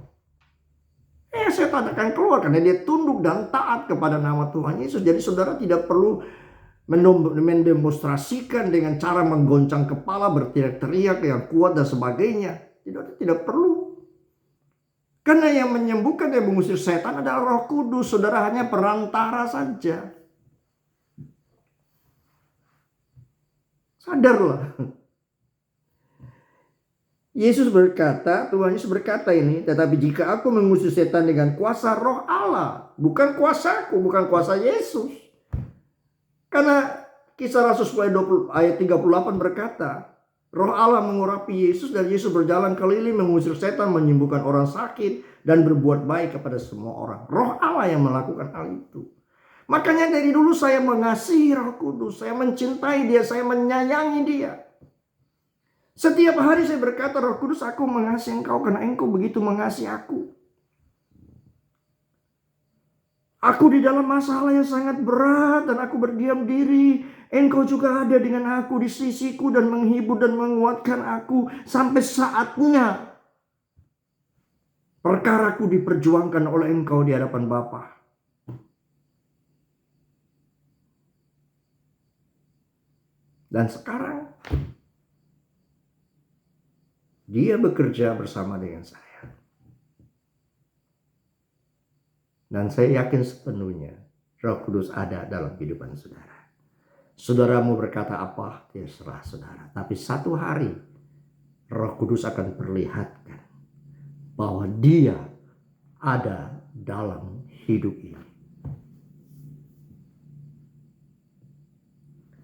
Setan akan keluar karena dia tunduk dan taat kepada nama Tuhan Yesus. Jadi saudara tidak perlu mendemonstrasikan dengan cara menggoncang kepala, berteriak-teriak yang kuat dan sebagainya. Tidak perlu. Karena yang menyembuhkan dan mengusir setan adalah Roh Kudus. Saudara hanya perantara saja. Sadarlah. Tuhan Yesus berkata ini, tetapi jika aku mengusir setan dengan kuasa Roh Allah, bukan kuasaku, bukan kuasa Yesus. Karena Kisah Rasul 10 ayat 38 berkata, Roh Allah mengurapi Yesus dan Yesus berjalan keliling mengusir setan, menyembuhkan orang sakit dan berbuat baik kepada semua orang. Roh Allah yang melakukan hal itu. Makanya dari dulu saya mengasihi Roh Kudus, saya mencintai dia, saya menyayangi dia. Setiap hari saya berkata, Roh Kudus, aku mengasihi engkau karena engkau begitu mengasihi aku. Aku di dalam masalah yang sangat berat dan aku berdiam diri. Engkau juga ada dengan aku di sisiku dan menghibur dan menguatkan aku sampai saatnya perkaraku diperjuangkan oleh engkau di hadapan Bapa. Dan sekarang dia bekerja bersama dengan saya. Dan saya yakin sepenuhnya Roh Kudus ada dalam kehidupan saudara. Saudaramu berkata apa, terserah saudara. Tapi satu hari Roh Kudus akan perlihatkan bahwa dia ada dalam hidup ini.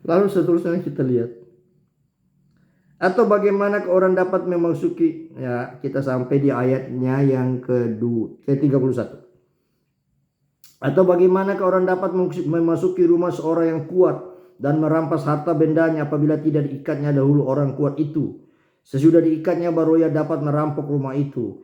Lalu seterusnya kita lihat. Atau bagaimana orang dapat memasuki, ya kita sampai di ayatnya yang ke-31. Atau bagaimana orang dapat memasuki rumah seorang yang kuat dan merampas harta bendanya apabila tidak diikatnya dahulu orang kuat itu. Sesudah diikatnya baru ia dapat merampok rumah itu.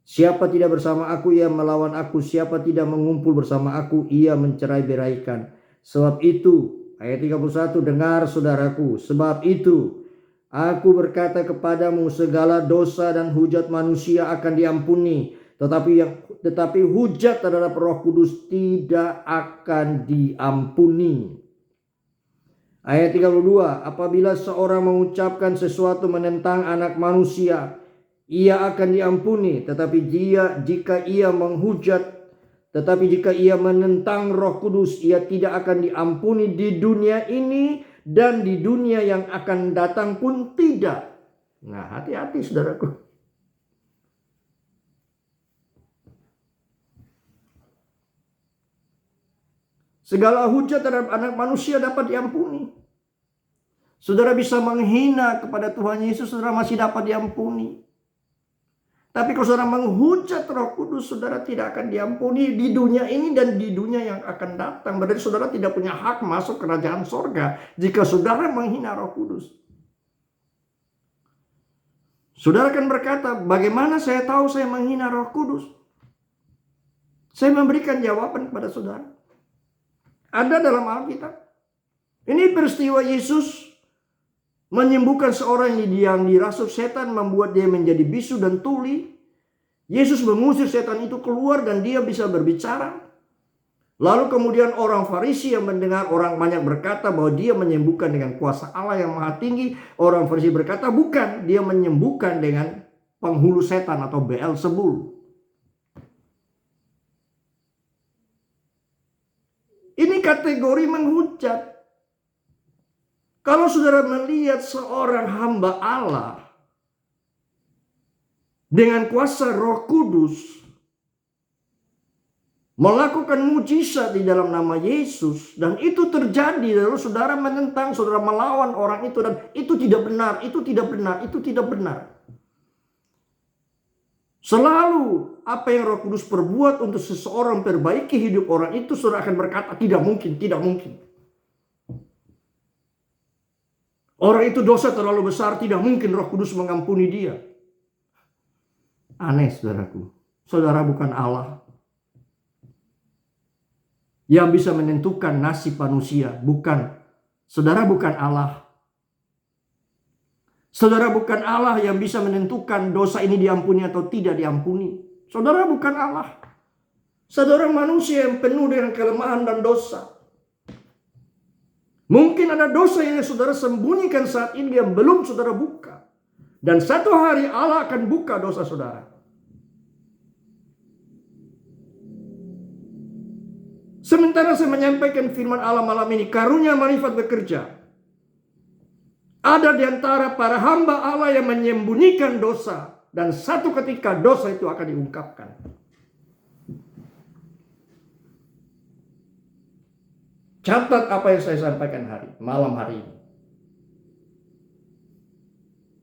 Siapa tidak bersama aku, ia melawan aku. Siapa tidak mengumpul bersama aku, ia mencerai-beraikan. Sebab itu, ayat 31, dengar saudaraku, sebab itu aku berkata kepadamu, segala dosa dan hujat manusia akan diampuni Tetapi hujat terhadap Roh Kudus tidak akan diampuni. Ayat 32, apabila seorang mengucapkan sesuatu menentang anak manusia, ia akan diampuni. Tetapi jika ia menentang Roh Kudus, ia tidak akan diampuni di dunia ini, dan di dunia yang akan datang pun tidak. Nah, hati-hati saudaraku. Segala hujat terhadap anak manusia dapat diampuni. Saudara bisa menghina kepada Tuhan Yesus, saudara masih dapat diampuni. Tapi kalau saudara menghujat Roh Kudus, saudara tidak akan diampuni di dunia ini dan di dunia yang akan datang. Berarti saudara tidak punya hak masuk kerajaan sorga jika saudara menghina Roh Kudus. Saudara akan berkata, bagaimana saya tahu saya menghina Roh Kudus? Saya memberikan jawaban kepada saudara. Ada dalam Alkitab. Ini peristiwa Yesus menyembuhkan seorang yang dirasuk setan, membuat dia menjadi bisu dan tuli. Yesus mengusir setan itu keluar dan dia bisa berbicara. Lalu kemudian orang Farisi yang mendengar orang banyak berkata bahwa dia menyembuhkan dengan kuasa Allah yang maha tinggi. Orang Farisi berkata bukan, dia menyembuhkan dengan penghulu setan atau Beelzebul. Ini kategori menghujat. Kalau saudara melihat seorang hamba Allah dengan kuasa Roh Kudus melakukan mujizat di dalam nama Yesus, dan itu terjadi, lalu saudara menentang, saudara melawan orang itu, dan itu tidak benar, itu tidak benar, itu tidak benar. Selalu apa yang Roh Kudus perbuat untuk seseorang perbaiki hidup orang itu, saudara akan berkata tidak mungkin, tidak mungkin. Orang itu dosa terlalu besar, tidak mungkin Roh Kudus mengampuni dia. Aneh saudaraku. Saudara bukan Allah yang bisa menentukan nasib manusia. Bukan. Saudara bukan Allah. Saudara bukan Allah yang bisa menentukan dosa ini diampuni atau tidak diampuni. Saudara bukan Allah. Saudara manusia yang penuh dengan kelemahan dan dosa. Mungkin ada dosa yang saudara sembunyikan saat ini yang belum saudara buka. Dan satu hari Allah akan buka dosa saudara. Sementara saya menyampaikan firman Allah malam ini, karunia marifat bekerja. Ada di antara para hamba Allah yang menyembunyikan dosa. Dan satu ketika dosa itu akan diungkapkan. Catat apa yang saya sampaikan malam hari ini.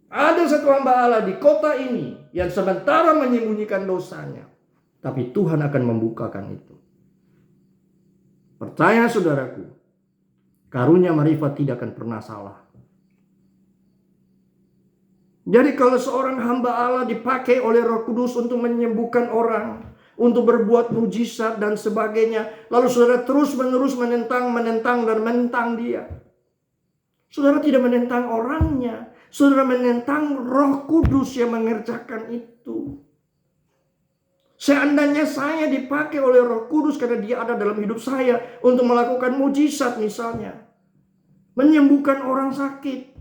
Ada satu hamba Allah di kota ini yang sementara menyembunyikan dosanya. Tapi Tuhan akan membukakan itu. Percaya saudaraku, karunia marifat tidak akan pernah salah. Jadi kalau seorang hamba Allah dipakai oleh Roh Kudus untuk menyembuhkan orang, untuk berbuat mujizat dan sebagainya, lalu saudara terus-menerus menentang dia. Saudara tidak menentang orangnya, saudara menentang Roh Kudus yang mengerjakan itu. Seandainya saya dipakai oleh Roh Kudus karena dia ada dalam hidup saya untuk melakukan mujizat misalnya, menyembuhkan orang sakit,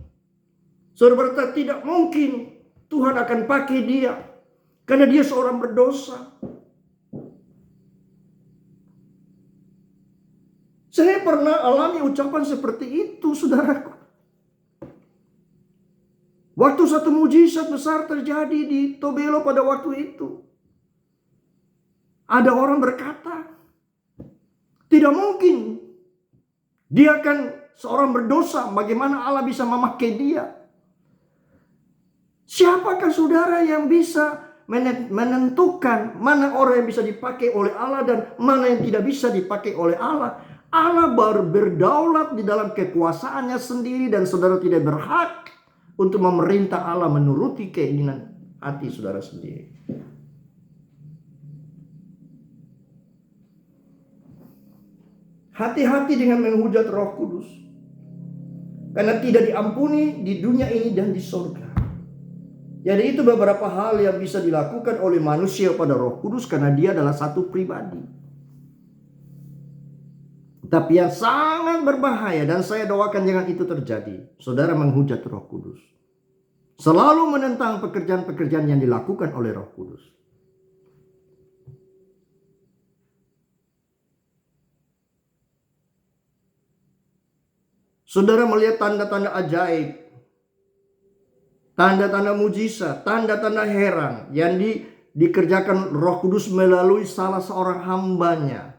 saudara berkata tidak mungkin Tuhan akan pakai dia karena dia seorang berdosa. Saya pernah alami ucapan seperti itu, saudaraku. Waktu satu mujizat besar terjadi di Tobelo pada waktu itu. Ada orang berkata, tidak mungkin dia kan seorang berdosa, bagaimana Allah bisa memakai dia? Siapakah saudara yang bisa menentukan mana orang yang bisa dipakai oleh Allah dan mana yang tidak bisa dipakai oleh Allah? Allah baru berdaulat di dalam kekuasaannya sendiri dan saudara tidak berhak untuk memerintah Allah menuruti keinginan hati saudara sendiri. Hati-hati dengan menghujat Roh Kudus. Karena tidak diampuni di dunia ini dan di surga. Jadi itu beberapa hal yang bisa dilakukan oleh manusia pada Roh Kudus karena dia adalah satu pribadi. Tapi yang sangat berbahaya, dan saya doakan jangan itu terjadi, saudara menghujat Roh Kudus. Selalu menentang pekerjaan-pekerjaan yang dilakukan oleh Roh Kudus. Saudara melihat tanda-tanda ajaib, tanda-tanda mujizat, tanda-tanda heran yang dikerjakan Roh Kudus melalui salah seorang hambanya.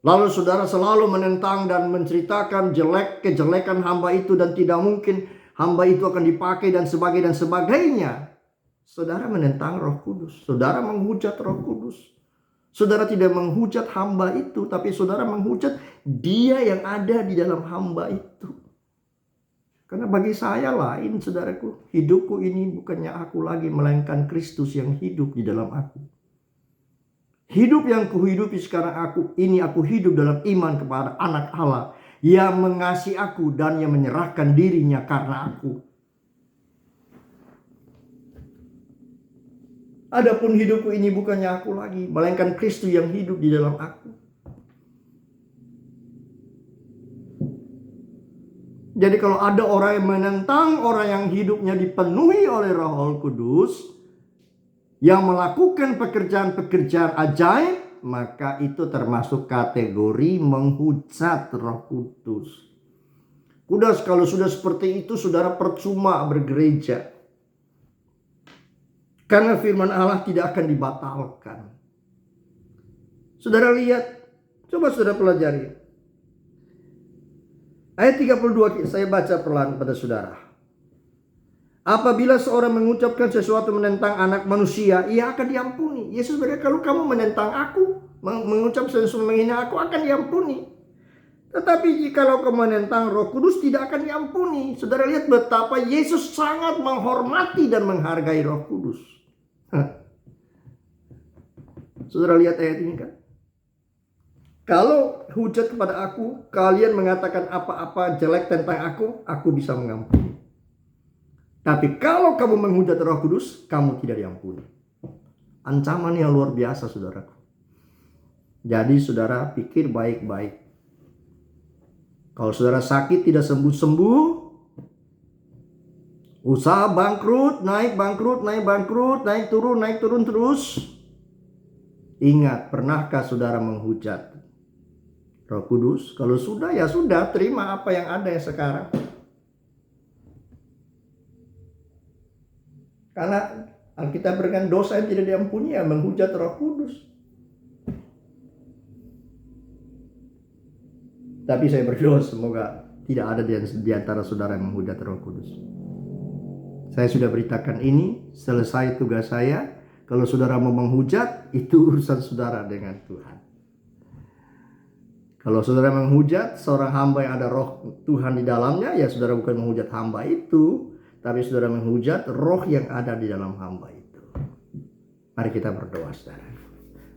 Lalu saudara selalu menentang dan menceritakan kejelekan hamba itu dan tidak mungkin hamba itu akan dipakai dan sebagainya. Saudara menentang Roh Kudus. Saudara menghujat Roh Kudus. Saudara tidak menghujat hamba itu, tapi saudara menghujat dia yang ada di dalam hamba itu. Karena bagi saya lain, saudaraku, hidupku ini bukannya aku lagi, melainkan Kristus yang hidup di dalam aku. Hidup yang kuhidupi sekarang aku hidup dalam iman kepada Anak Allah yang mengasihi aku dan yang menyerahkan dirinya karena aku. Adapun hidupku ini bukannya aku lagi, melainkan Kristus yang hidup di dalam aku. Jadi kalau ada orang yang menentang orang yang hidupnya dipenuhi oleh Roh Kudus, yang melakukan pekerjaan-pekerjaan ajaib, maka itu termasuk kategori menghujat Roh Kudus. Kalau sudah seperti itu, saudara percuma bergereja. Karena firman Allah tidak akan dibatalkan. Saudara lihat, coba saudara pelajari. Ayat 32 saya baca pelan pada saudara. Apabila seorang mengucapkan sesuatu menentang Anak Manusia, ia akan diampuni. Yesus berkata, kalau kamu menentang aku, mengucap sesuatu menghina aku, akan diampuni. Tetapi jikalau kamu menentang Roh Kudus, tidak akan diampuni. Saudara lihat betapa Yesus sangat menghormati dan menghargai Roh Kudus. Saudara lihat ayat ini kan? Kalau hujat kepada aku, kalian mengatakan apa-apa jelek tentang aku bisa mengampuni. Tapi kalau kamu menghujat Roh Kudus, kamu tidak diampuni. Ancaman yang luar biasa, saudaraku. Jadi saudara pikir baik-baik. Kalau saudara sakit tidak sembuh-sembuh, usaha bangkrut, naik turun terus. Ingat, pernahkah saudara menghujat Roh Kudus? Kalau sudah, ya sudah, terima apa yang ada ya sekarang. Karena Alkitab berkata dosa yang tidak diampuni ya menghujat Roh Kudus. Tapi saya berdoa semoga tidak ada di antara saudara yang menghujat Roh Kudus. Saya sudah beritakan ini, selesai tugas saya. Kalau saudara mau menghujat, itu urusan saudara dengan Tuhan. Kalau saudara menghujat seorang hamba yang ada roh Tuhan di dalamnya, ya saudara bukan menghujat hamba itu, tapi saudara menghujat roh yang ada di dalam hamba itu. Mari kita berdoa, saudara.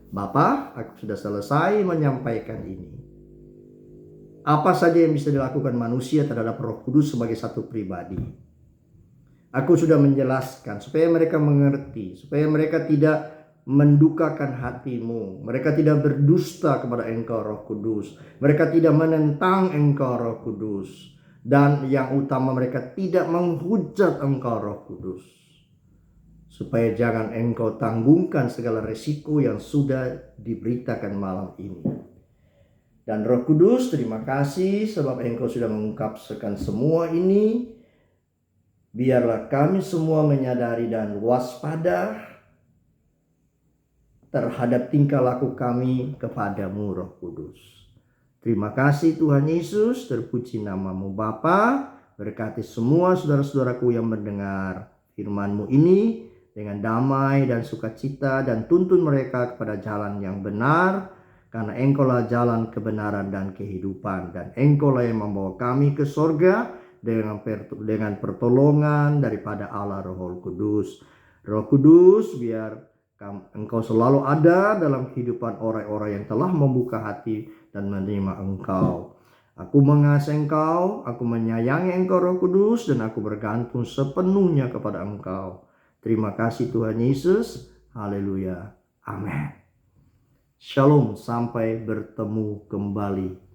Bapa, aku sudah selesai menyampaikan ini. Apa saja yang bisa dilakukan manusia terhadap Roh Kudus sebagai satu pribadi. Aku sudah menjelaskan supaya mereka mengerti, supaya mereka tidak mendukakan hatimu. Mereka tidak berdusta kepada Engkau Roh Kudus. Mereka tidak menentang Engkau Roh Kudus. Dan yang utama mereka tidak menghujat Engkau Roh Kudus. Supaya jangan Engkau tanggungkan segala resiko yang sudah diberitakan malam ini. Dan Roh Kudus, terima kasih sebab Engkau sudah mengungkapkan semua ini. Biarlah kami semua menyadari dan waspada terhadap tingkah laku kami kepadamu Roh Kudus. Terima kasih Tuhan Yesus, terpuji namamu Bapa. Berkati semua saudara-saudaraku yang mendengar firman-Mu ini dengan damai dan sukacita, dan tuntun mereka kepada jalan yang benar, karena Engkaulah jalan kebenaran dan kehidupan, dan Engkaulah yang membawa kami ke sorga dengan pertolongan daripada Allah Roh Kudus. Roh Kudus, biar Engkau selalu ada dalam kehidupan orang-orang yang telah membuka hati dan menerima Engkau. Aku mengasihi Engkau, aku menyayangi Engkau Roh Kudus, dan aku bergantung sepenuhnya kepada Engkau. Terima kasih Tuhan Yesus. Haleluya. Amin. Shalom, sampai bertemu kembali.